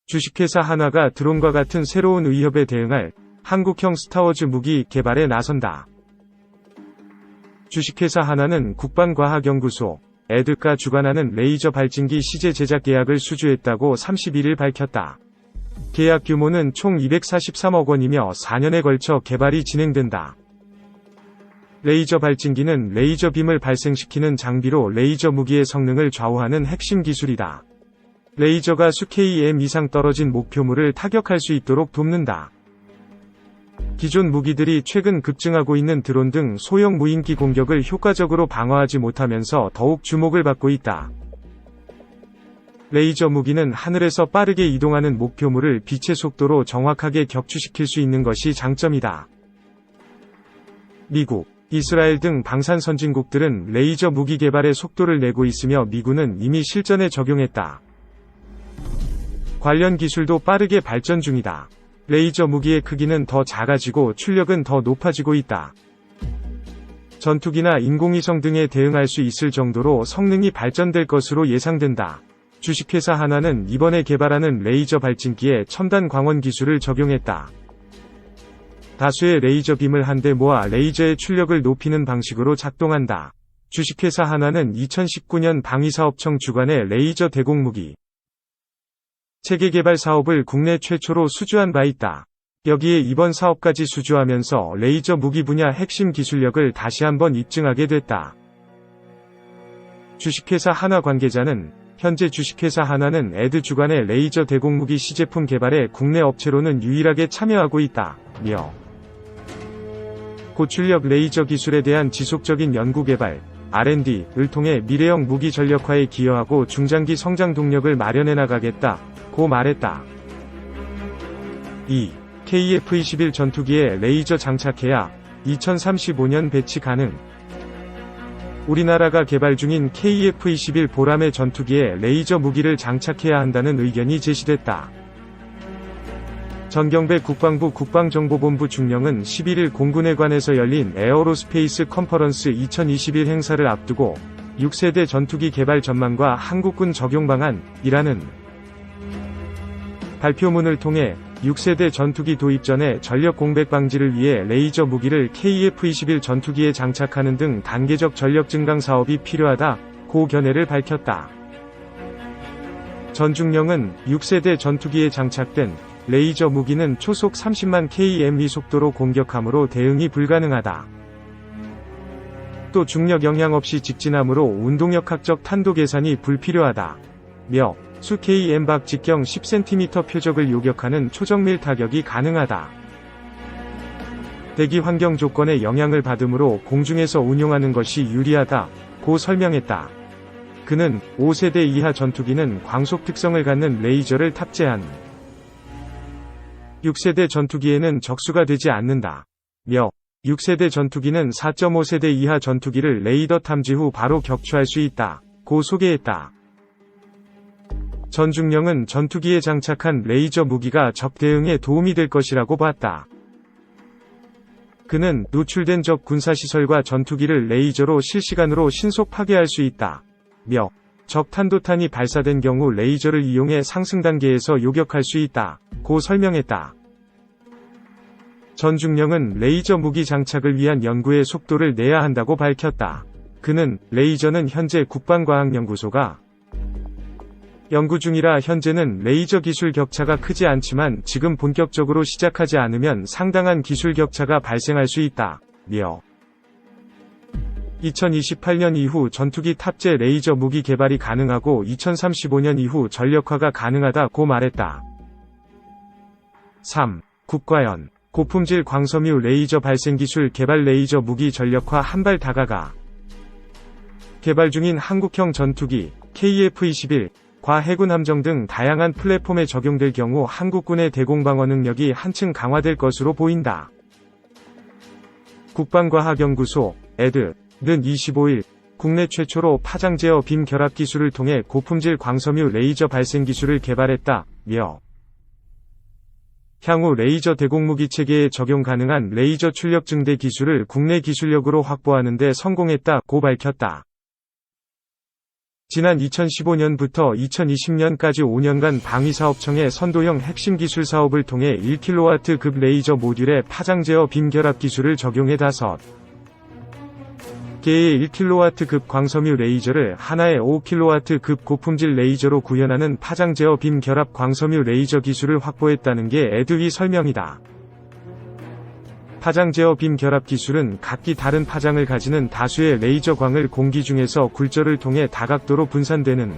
주식회사 한화가 드론과 같은 새로운 위협에 대응할 한국형 스타워즈 무기 개발에 나선다. 주식회사 한화는 국방과학연구소 에드가 주관하는 레이저 발진기 시제 제작 계약을 수주했다고 31일 밝혔다. 계약 규모는 총 243억 원이며 4년에 걸쳐 개발이 진행된다. 레이저 발진기는 레이저 빔을 발생시키는 장비로 레이저 무기의 성능을 좌우하는 핵심 기술이다. 레이저가 수 km 이상 떨어진 목표물을 타격할 수 있도록 돕는다. 기존 무기들이 최근 급증하고 있는 드론 등 소형 무인기 공격을 효과적으로 방어하지 못하면서 더욱 주목을 받고 있다. 레이저 무기는 하늘에서 빠르게 이동하는 목표물을 빛의 속도로 정확하게 격추시킬 수 있는 것이 장점이다. 미국, 이스라엘 등 방산 선진국들은 레이저 무기 개발에 속도를 내고 있으며 미군은 이미 실전에 적용했다. 관련 기술도 빠르게 발전 중이다. 레이저 무기의 크기는 더 작아지고 출력은 더 높아지고 있다. 전투기나 인공위성 등에 대응할 수 있을 정도로 성능이 발전될 것으로 예상된다. 주식회사 한화는 이번에 개발하는 레이저 발진기에 첨단 광원 기술을 적용했다. 다수의 레이저 빔을 한데 모아 레이저의 출력을 높이는 방식으로 작동한다. 주식회사 한화는 2019년 방위사업청 주관의 레이저 대공무기 체계 개발 사업을 국내 최초로 수주한 바 있다. 여기에 이번 사업까지 수주하면서 레이저 무기 분야 핵심 기술력을 다시 한번 입증하게 됐다. 주식회사 한화 관계자는 현재 주식회사 한화는 에드 주관의 레이저 대공무기 시제품 개발에 국내 업체로는 유일하게 참여하고 있다며 고출력 레이저 기술에 대한 지속적인 연구개발, R&D를 통해 미래형 무기 전력화에 기여하고 중장기 성장 동력을 마련해 나가겠다고 말했다. 2. KF-21 전투기에 레이저 장착해야 2035년 배치 가능. 우리나라가 개발 중인 KF-21 보람의 전투기에 레이저 무기를 장착해야 한다는 의견이 제시됐다. 전경배 국방부 국방정보본부 중령은 11일 공군회관에서 열린 에어로스페이스 컨퍼런스 2021 행사를 앞두고 6세대 전투기 개발 전망과 한국군 적용 방안이라는 발표문을 통해 6세대 전투기 도입 전에 전력 공백 방지를 위해 레이저 무기를 KF-21 전투기에 장착하는 등 단계적 전력 증강 사업이 필요하다고 견해를 밝혔다. 전중령은 6세대 전투기에 장착된 레이저 무기는 초속 30만 km 속도로 공격하므로 대응이 불가능하다. 또 중력 영향 없이 직진하므로 운동역학적 탄도 계산이 불필요하다. 며 수 km 밖 직경 10cm 표적을 요격하는 초정밀 타격이 가능하다. 대기 환경 조건에 영향을 받으므로 공중에서 운용하는 것이 유리하다고 설명했다. 그는 5세대 이하 전투기는 광속 특성을 갖는 레이저를 탑재한 6세대 전투기에는 적수가 되지 않는다. 며 6세대 전투기는 4.5세대 이하 전투기를 레이더 탐지 후 바로 격추할 수 있다고 소개했다. 전중령은 전투기에 장착한 레이저 무기가 적 대응에 도움이 될 것이라고 봤다. 그는 노출된 적 군사시설과 전투기를 레이저로 실시간으로 신속 파괴할 수 있다. 며 적 탄도탄이 발사된 경우 레이저를 이용해 상승 단계에서 요격할 수 있다고 설명했다. 전중령은 레이저 무기 장착을 위한 연구에 속도를 내야 한다고 밝혔다. 그는 레이저는 현재 국방과학연구소가 연구 중이라 현재는 레이저 기술 격차가 크지 않지만 지금 본격적으로 시작하지 않으면 상당한 기술 격차가 발생할 수 있다며 2028년 이후 전투기 탑재 레이저 무기 개발이 가능하고 2035년 이후 전력화가 가능하다고 말했다. 3. 국과연 고품질 광섬유 레이저 발생기술 개발 레이저 무기 전력화 한 발 다가가. 개발 중인 한국형 전투기 KF-21 과 해군 함정 등 다양한 플랫폼에 적용될 경우 한국군의 대공방어 능력이 한층 강화될 것으로 보인다. 국방과학연구소 에드는 25일 국내 최초로 파장 제어 빔 결합 기술을 통해 고품질 광섬유 레이저 발생 기술을 개발했다며 향후 레이저 대공무기 체계에 적용 가능한 레이저 출력 증대 기술을 국내 기술력으로 확보하는 데 성공했다고 밝혔다. 지난 2015년부터 2020년까지 5년간 방위사업청의 선도형 핵심 기술 사업을 통해 1kW급 레이저 모듈에 파장 제어 빔 결합 기술을 적용해 5개의 1kW급 광섬유 레이저를 하나의 5kW급 고품질 레이저로 구현하는 파장 제어 빔 결합 광섬유 레이저 기술을 확보했다는 게 에드위 설명이다. 파장 제어 빔 결합 기술은 각기 다른 파장을 가지는 다수의 레이저 광을 공기 중에서 굴절을 통해 다각도로 분산되는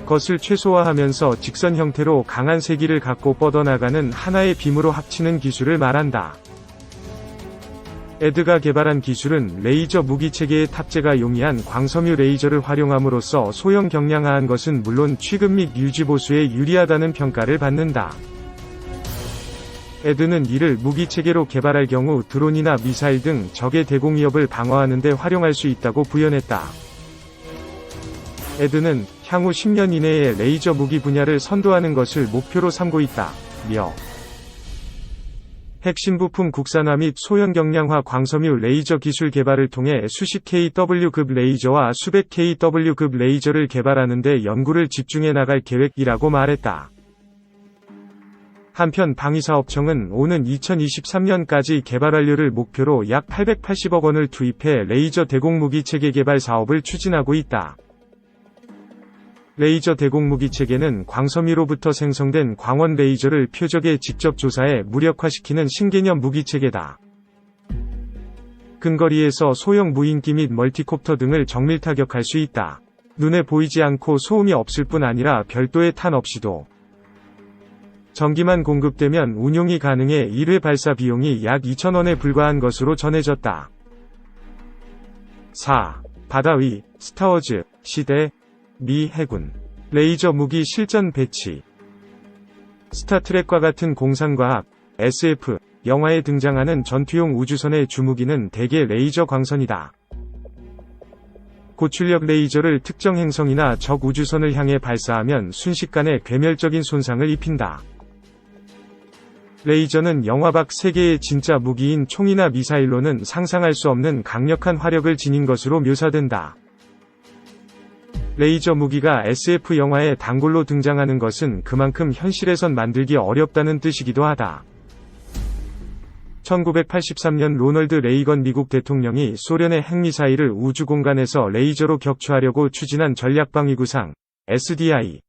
것을 최소화하면서 직선 형태로 강한 세기를 갖고 뻗어나가는 하나의 빔으로 합치는 기술을 말한다. 에드가 개발한 기술은 레이저 무기체계의 탑재가 용이한 광섬유 레이저를 활용함으로써 소형 경량화한 것은 물론 취급 및 유지 보수에 유리하다는 평가를 받는다. 에드는 이를 무기체계로 개발할 경우 드론이나 미사일 등 적의 대공 위협을 방어하는 데 활용할 수 있다고 부연했다. 에드는 향후 10년 이내에 레이저 무기 분야를 선도하는 것을 목표로 삼고 있다며 핵심 부품 국산화 및 소형 경량화 광섬유 레이저 기술 개발을 통해 수십 kW급 레이저와 수백 kW급 레이저를 개발하는 데 연구를 집중해 나갈 계획이라고 말했다. 한편 방위사업청은 오는 2023년까지 개발 완료를 목표로 약 880억 원을 투입해 레이저 대공무기 체계 개발 사업을 추진하고 있다. 레이저 대공무기 체계는 광섬유로부터 생성된 광원 레이저를 표적에 직접 조사해 무력화시키는 신개념 무기 체계다. 근거리에서 소형 무인기 및 멀티콥터 등을 정밀 타격할 수 있다. 눈에 보이지 않고 소음이 없을 뿐 아니라 별도의 탄 없이도 전기만 공급되면 운용이 가능해 1회 발사 비용이 약 2,000원에 불과한 것으로 전해졌다. 4. 바다 위, 스타워즈, 시대, 미 해군. 레이저 무기 실전 배치. 스타트랙과 같은 공상과학, SF, 영화에 등장하는 전투용 우주선의 주무기는 대개 레이저 광선이다. 고출력 레이저를 특정 행성이나 적 우주선을 향해 발사하면 순식간에 괴멸적인 손상을 입힌다. 레이저는 영화 밖 세계의 진짜 무기인 총이나 미사일로는 상상할 수 없는 강력한 화력을 지닌 것으로 묘사된다. 레이저 무기가 SF 영화에 단골로 등장하는 것은 그만큼 현실에선 만들기 어렵다는 뜻이기도 하다. 1983년 로널드 레이건 미국 대통령이 소련의 핵미사일을 우주 공간에서 레이저로 격추하려고 추진한 전략방위구상 SDI,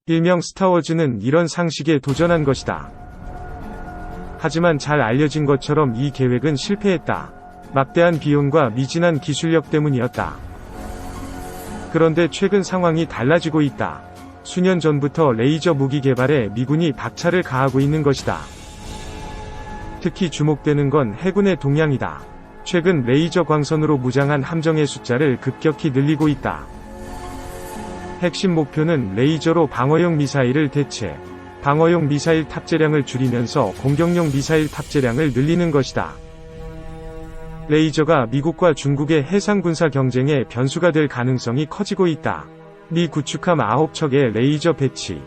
일명 스타워즈는 이런 상식에 도전한 것이다. 하지만 잘 알려진 것처럼 이 계획은 실패했다. 막대한 비용과 미진한 기술력 때문이었다. 그런데 최근 상황이 달라지고 있다. 수년 전부터 레이저 무기 개발에 미군이 박차를 가하고 있는 것이다. 특히 주목되는 건 해군의 동향이다. 최근 레이저 광선으로 무장한 함정의 숫자를 급격히 늘리고 있다. 핵심 목표는 레이저로 방어용 미사일을 대체, 방어용 미사일 탑재량을 줄이면서 공격용 미사일 탑재량을 늘리는 것이다. 레이저가 미국과 중국의 해상 군사 경쟁에 변수가 될 가능성이 커지고 있다. 미 구축함 9척의 레이저 배치.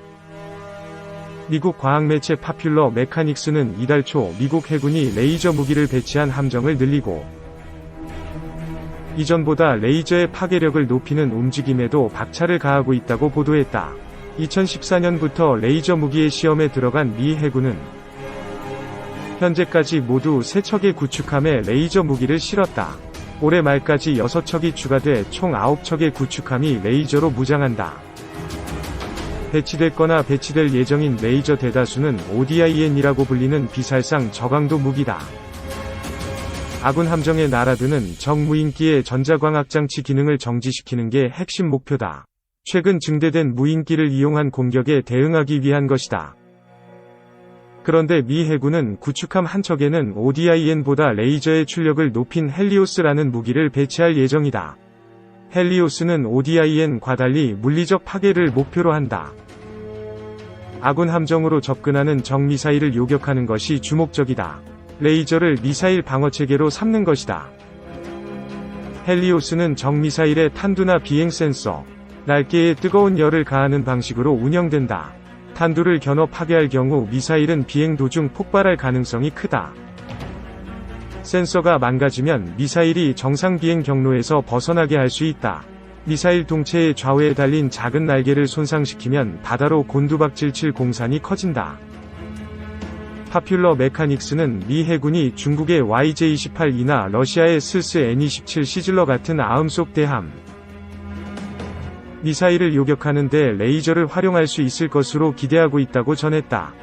미국 과학매체 파퓰러 메카닉스는 이달 초 미국 해군이 레이저 무기를 배치한 함정을 늘리고 이전보다 레이저의 파괴력을 높이는 움직임에도 박차를 가하고 있다고 보도했다. 2014년부터 레이저 무기의 시험에 들어간 미 해군은 현재까지 모두 3척의 구축함에 레이저 무기를 실었다. 올해 말까지 6척이 추가돼 총 9척의 구축함이 레이저로 무장한다. 배치됐거나 배치될 예정인 레이저 대다수는 ODIN이라고 불리는 비살상 저강도 무기다. 아군 함정에 날아드는 적 무인기의 전자광학장치 기능을 정지시키는 게 핵심 목표다. 최근 증대된 무인기를 이용한 공격에 대응하기 위한 것이다. 그런데 미 해군은 구축함 한 척에는 ODIN보다 레이저의 출력을 높인 헬리오스라는 무기를 배치할 예정이다. 헬리오스는 ODIN과 달리 물리적 파괴를 목표로 한다. 아군 함정으로 접근하는 적 미사일을 요격하는 것이 주목적이다. 레이저를 미사일 방어체계로 삼는 것이다. 헬리오스는 적 미사일의 탄두나 비행 센서, 날개에 뜨거운 열을 가하는 방식으로 운영된다. 탄두를 겨눠 파괴할 경우 미사일은 비행 도중 폭발할 가능성이 크다. 센서가 망가지면 미사일이 정상 비행 경로에서 벗어나게 할 수 있다. 미사일 동체의 좌우에 달린 작은 날개를 손상시키면 바다로 곤두박질 공산이 커진다. 파퓰러 메카닉스는 미 해군이 중국의 YJ-28E나 러시아의 스스 N-27 시즐러 같은 아음속 대함 미사일을 요격하는 데 레이저를 활용할 수 있을 것으로 기대하고 있다고 전했다.